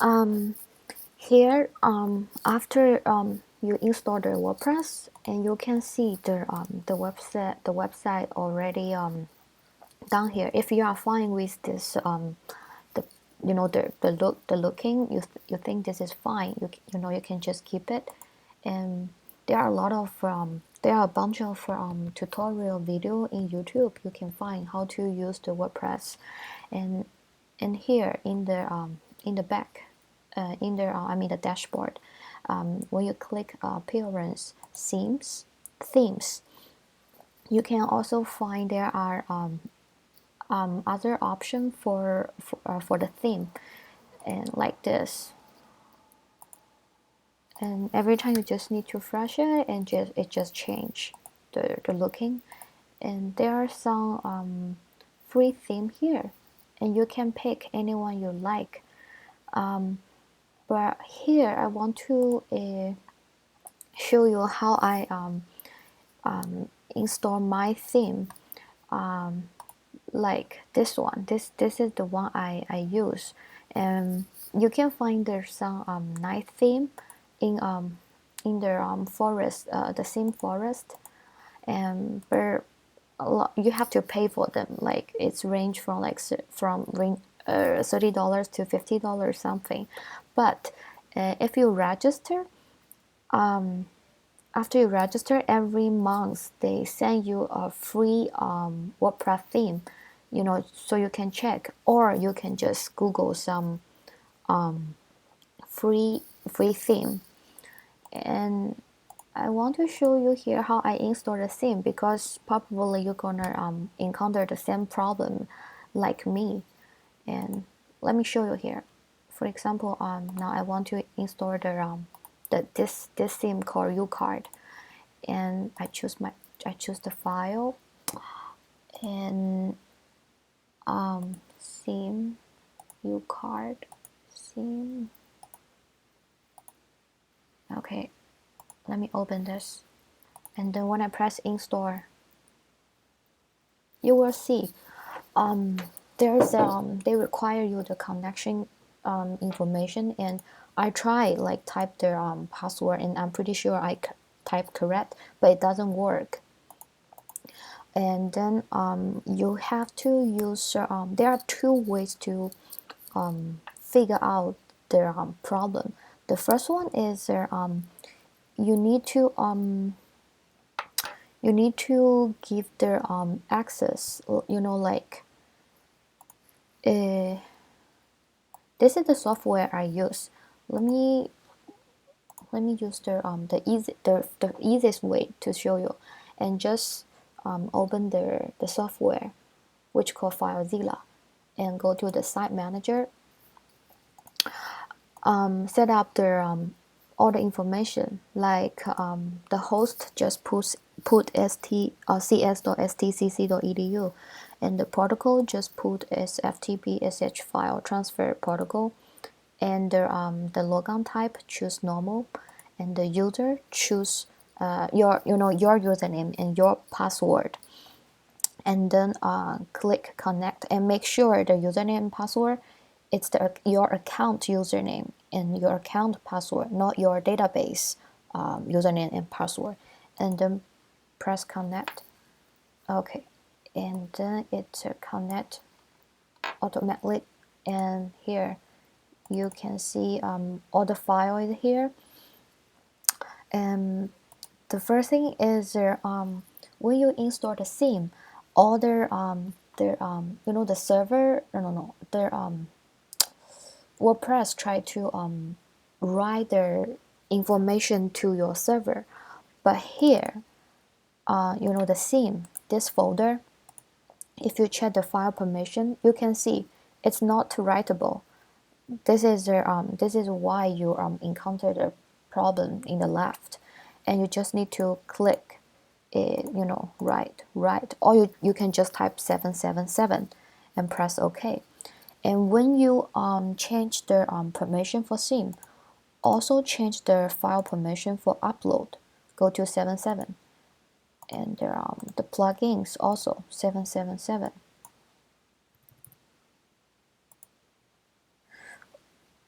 Um, Here, after you install the WordPress, and you can see the website already down here. If you are fine with this the the looking, you think this is fine, you can just keep it. And there are a lot of there are a bunch of tutorial video in YouTube. You can find how to use the WordPress. And here in the back, in the I mean the dashboard, when you click appearance themes, you can also find there are other option for the theme, and like this. And every time you just need to refresh it, and it just change the looking. And there are some free theme here, and you can pick anyone you like. But here I want to show you how I install my theme. Like this one, this is the one I use. And you can find there's some nice theme in the forest, the theme forest. And but you have to pay for them. Like it's range from $30 to $50 something. But if you register, after you register, every month they send you a free WordPress theme, so you can check, or you can just Google some free theme. And I want to show you here how I install the theme, because probably you're gonna encounter the same problem like me. And let me show you here. For example, now I want to install this theme called uCard, and I choose the file, and theme uCard theme. Okay, let me open this, and then when I press install, you will see there's they require you the connection information. And I try like type their password, and I'm pretty sure I type correct, but it doesn't work. And then you have to use there are two ways to figure out their problem. The first one is you need to give their access, like this is the software I use. Let me use the easiest way to show you, and just open the software, which called FileZilla, and go to the site manager. Set up all the information, like the host just put cs.stcc.edu, and the protocol just put as FTP SSH file transfer protocol, and the logon type choose normal, and the user choose your username and your password. And then click connect, and make sure the username and password, it's your account username and your account password, not your database username and password. And then press connect. Okay, and then it connect automatically. And here you can see all the files here. And the first thing is when you install the theme, all the server, WordPress try to write their information to your server. But here, the theme, this folder, if you check the file permission, you can see it's not writable. This is why you encounter the problem in the left, and you just need to click it, write, or you can just type 777 and press OK. And when you change the permission for theme, also change the file permission for upload. Go to 77, and the plugins also 777.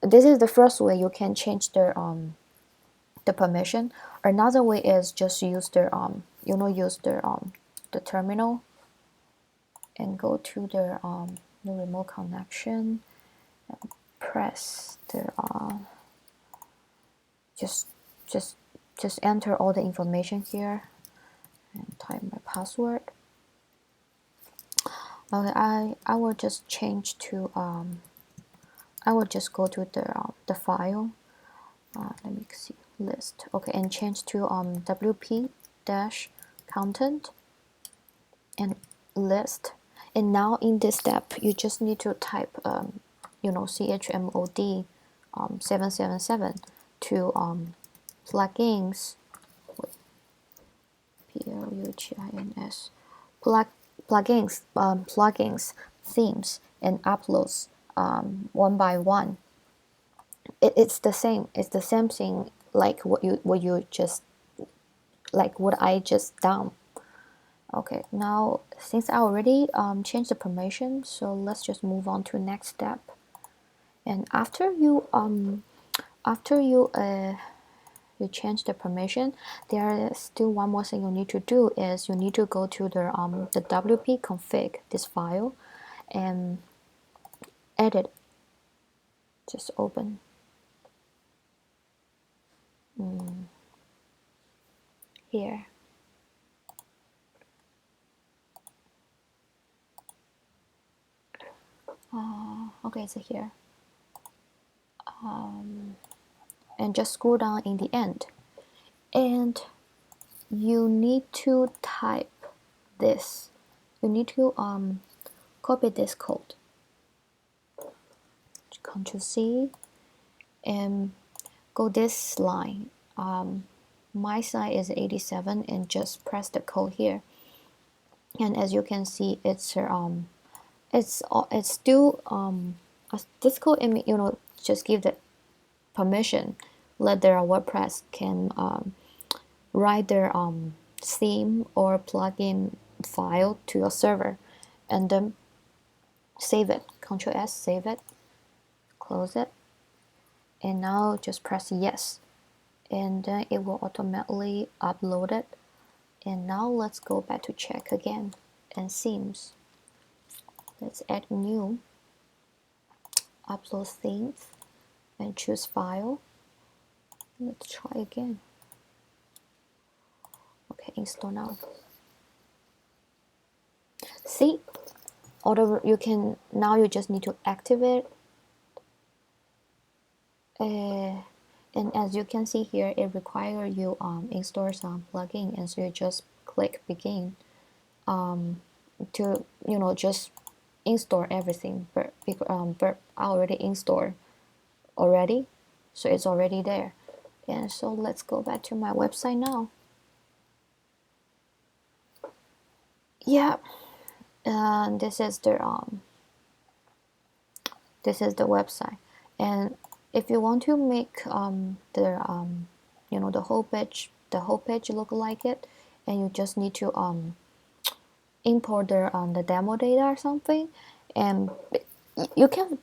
this is the first way you can change the permission. Another way is just use the terminal and go to the remote connection and press the just enter all the information here and type my password. Okay, I will just change to I will just go to the file. Let me see, list. Okay, and change to wp dash content and list. And now in this step, you just need to type chmod 777 to plugins, plugins, plugins, themes, and uploads one by one. It's the same. It's the same thing like what I just done. Okay, now since I already changed the permission, so let's just move on to next step. And after you you change the permission, there is still one more thing you need to do is you need to go to the wp config, this file, and edit. Just open. Here. Okay, so here. And just scroll down in the end. And you need to type this. You need to copy this code. Ctrl C and go this line. My side is 87 and just press the code here. And as you can see, it's still this code. Just give the permission. Let their WordPress can write their theme or plugin file to your server, and then save it. Ctrl S, save it, close it, and now just press yes, and then it will automatically upload it. And now let's go back to check again and themes. Let's add new, upload themes, and choose file. Let's try again. Okay, install now. See, now you just need to activate. And as you can see here, it requires you install some plugin, and so you just click begin to just install everything. But I already installed already, so it's already there. And so let's go back to my website now. Yeah, this is the website. And if you want to make the whole page look like it, and you just need to import the demo data or something, and you can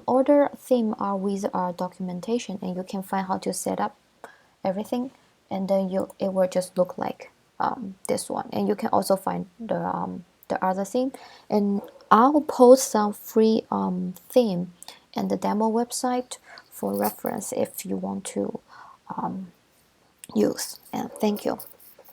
all the theme are with our documentation, and you can find how to set up everything, and then it will just look like this one. And you can also find the other theme, and I'll post some free theme and the demo website for reference if you want to use. And thank you.